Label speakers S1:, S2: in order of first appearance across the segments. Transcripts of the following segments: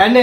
S1: NA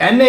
S1: NA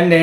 S1: NA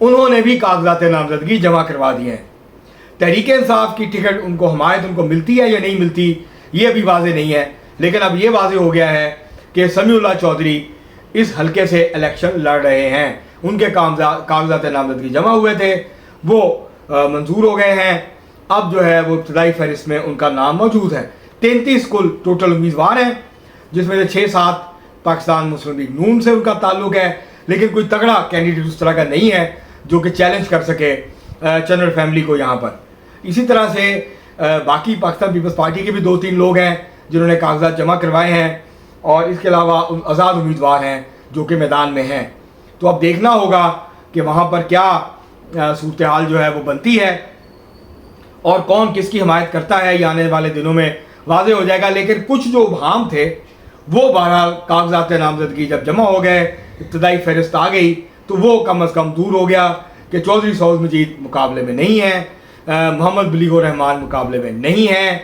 S1: انہوں نے بھی کاغذات نامزدگی جمع کروا دیے ہیں۔ تحریک انصاف کی ٹکٹ ان کو حمایت ان کو ملتی ہے یا نہیں ملتی یہ ابھی واضح نہیں ہے، لیکن اب یہ واضح ہو گیا ہے کہ سمیع اللہ چودھری اس حلقے سے الیکشن لڑ رہے ہیں۔ ان کے کاغذات نامزدگی جمع ہوئے تھے، وہ منظور ہو گئے ہیں۔ اب جو ہے وہ ابتدائی فہرست میں ان کا نام موجود ہے۔ 33 کل ٹوٹل امیدوار ہیں، جس میں سے 6-7 پاکستان مسلم لیگ نون سے ان کا تعلق ہے، لیکن کوئی تگڑا کینڈیڈیٹ اس طرح کا نہیں ہے جو کہ چیلنج کر سکے چنر فیملی کو یہاں پر۔ اسی طرح سے باقی پاکستان پیپلز پارٹی کے بھی 2-3 لوگ ہیں جنہوں نے کاغذات جمع کروائے ہیں، اور اس کے علاوہ آزاد امیدوار ہیں جو کہ میدان میں ہیں۔ تو اب دیکھنا ہوگا کہ وہاں پر کیا صورتحال جو ہے وہ بنتی ہے اور کون کس کی حمایت کرتا ہے، یہ آنے والے دنوں میں واضح ہو جائے گا۔ لیکن کچھ جو ابہام تھے وہ بہرحال کاغذات نامزدگی جب جمع ہو گئے، ابتدائی فہرست آ گئی، تو وہ کم از کم دور ہو گیا کہ چودھری سعود مجید مقابلے میں نہیں ہیں، محمد بلیغ الرحمان مقابلے میں نہیں ہیں۔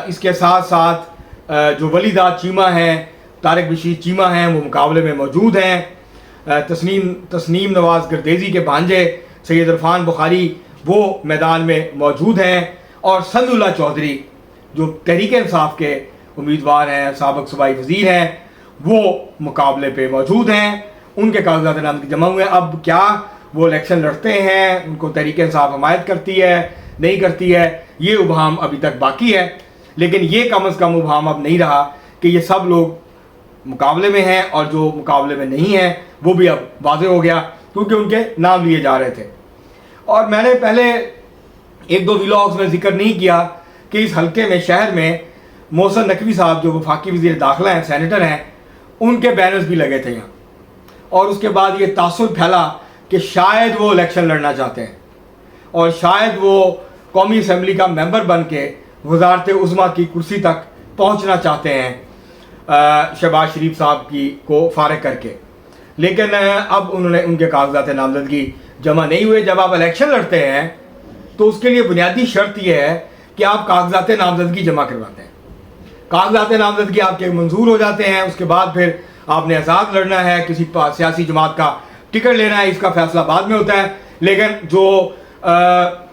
S1: اس کے ساتھ ساتھ جو ولیداد چیمہ ہیں، طارق بشیر چیمہ ہیں، وہ مقابلے میں موجود ہیں۔ تسنیم نواز گردیزی کے بھانجے سید عرفان بخاری وہ میدان میں موجود ہیں، اور سمیع اللہ چودھری جو تحریک انصاف کے امیدوار ہیں، سابق صوبائی وزیر ہیں، وہ مقابلے پہ موجود ہیں۔ ان کے کاغذات نامزدگی جمع ہوئے ہیں۔ اب کیا وہ الیکشن لڑتے ہیں، ان کو تحریک انصاف حمایت کرتی ہے نہیں کرتی ہے، یہ ابہام ابھی تک باقی ہے، لیکن یہ کم از کم ابہام اب نہیں رہا کہ یہ سب لوگ مقابلے میں ہیں، اور جو مقابلے میں نہیں ہیں وہ بھی اب واضح ہو گیا کیونکہ ان کے نام لیے جا رہے تھے۔ اور میں نے پہلے 1-2 ولاگز میں ذکر نہیں کیا کہ اس حلقے میں شہر میں محسن نقوی صاحب جو وفاقی وزیر داخلہ ہیں، سینیٹر ہیں، ان کے بینرز بھی لگے تھے یہاں، اور اس کے بعد یہ تاثر پھیلا کہ شاید وہ الیکشن لڑنا چاہتے ہیں، اور شاید وہ قومی اسمبلی کا ممبر بن کے وزارت عظمیٰ کی کرسی تک پہنچنا چاہتے ہیں شہباز شریف صاحب کو فارغ کر کے۔ لیکن اب انہوں نے ان کے کاغذات نامزدگی جمع نہیں ہوئے۔ جب آپ الیکشن لڑتے ہیں تو اس کے لیے بنیادی شرط یہ ہے کہ آپ کاغذات نامزدگی جمع کرواتے ہیں۔ کاغذات نامزدگی آپ کے منظور ہو جاتے ہیں، اس کے بعد پھر آپ نے آزاد لڑنا ہے، کسی سیاسی جماعت کا ٹکٹ لینا ہے، اس کا فیصلہ بعد میں ہوتا ہے، لیکن جو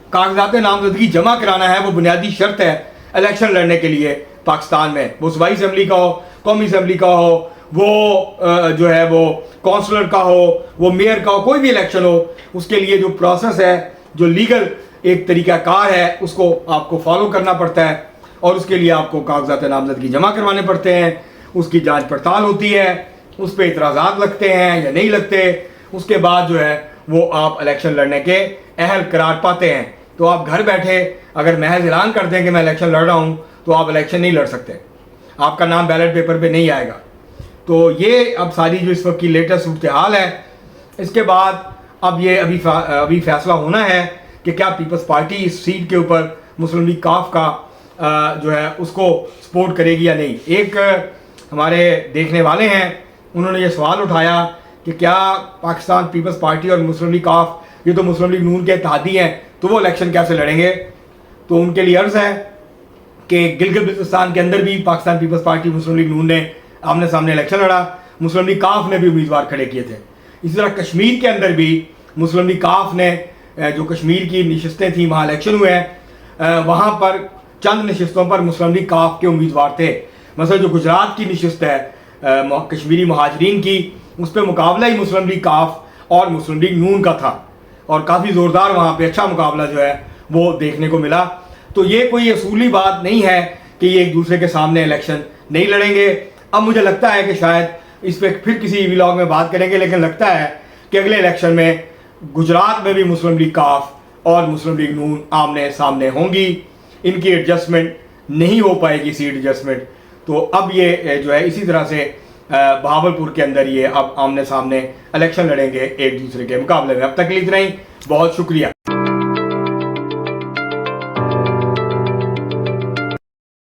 S1: کاغذات نامزدگی جمع کرانا ہے وہ بنیادی شرط ہے الیکشن لڑنے کے لیے پاکستان میں، وہ صوبائی اسمبلی کا ہو، قومی اسمبلی کا ہو، وہ جو ہے وہ کونسلر کا ہو، وہ میئر کا ہو، کوئی بھی الیکشن ہو، اس کے لیے جو پروسیس ہے، جو لیگل ایک طریقہ کار ہے، اس کو آپ کو فالو کرنا پڑتا ہے، اور اس کے لیے آپ کو کاغذات نامزدگی جمع کروانے پڑتے ہیں، اس کی جانچ پڑتال ہوتی ہے، اس پہ اعتراضات لگتے ہیں یا نہیں لگتے، اس کے بعد جو ہے وہ آپ الیکشن لڑنے کے اہل قرار پاتے ہیں۔ تو آپ گھر بیٹھے اگر محض اعلان کر دیں کہ میں الیکشن لڑ رہا ہوں تو آپ الیکشن نہیں لڑ سکتے، آپ کا نام بیلٹ پیپر پہ نہیں آئے گا۔ تو یہ اب ساری جو اس وقت کی لیٹسٹ صورتحال ہے۔ اس کے بعد اب یہ ابھی فیصلہ ہونا ہے کہ کیا پیپلز پارٹی اس سیٹ کے اوپر مسلم لیگ کاف کا جو ہے اس کو سپورٹ کرے گی یا نہیں۔ ایک ہمارے دیکھنے والے ہیں، انہوں نے یہ سوال اٹھایا کہ کیا پاکستان پیپلز پارٹی اور مسلم لیگ کاف یہ تو مسلم لیگ نون کے اتحادی ہیں، تو وہ الیکشن کیسے لڑیں گے؟ تو ان کے لیے عرض ہے کہ گلگت بلتستان کے اندر بھی پاکستان پیپلز پارٹی مسلم لیگ نون نے آمنے سامنے الیکشن لڑا، مسلم لیگ کاف نے بھی امیدوار کھڑے کیے تھے۔ اسی طرح کشمیر کے اندر بھی مسلم لیگ کاف نے جو کشمیر کی نشستیں تھیں وہاں الیکشن ہوئے ہیں، وہاں پر چند نشستوں پر مسلم لیگ کاف کے امیدوار تھے۔ مثلا جو گجرات کی نشست ہے کشمیری مہاجرین کی، اس پہ مقابلہ ہی مسلم لیگ کاف اور مسلم لیگ نون کا تھا، اور کافی زوردار وہاں پہ اچھا مقابلہ جو ہے وہ دیکھنے کو ملا۔ تو یہ کوئی اصولی بات نہیں ہے کہ یہ ایک دوسرے کے سامنے الیکشن نہیں لڑیں گے۔ اب مجھے لگتا ہے کہ شاید اس پہ پھر کسی ولاگ میں بات کریں گے، لیکن لگتا ہے کہ اگلے الیکشن میں گجرات میں بھی مسلم لیگ کاف اور مسلم لیگ نون آمنے سامنے ہوں گی، ان کی ایڈجسٹمنٹ نہیں ہو پائے گی، سیٹ ایڈجسٹمنٹ۔ تو اب یہ جو ہے اسی طرح سے بہاولپور کے اندر یہ اب آمنے سامنے الیکشن لڑیں گے ایک دوسرے کے مقابلے میں۔ اب تک کے لیے اتنا ہی، بہت شکریہ۔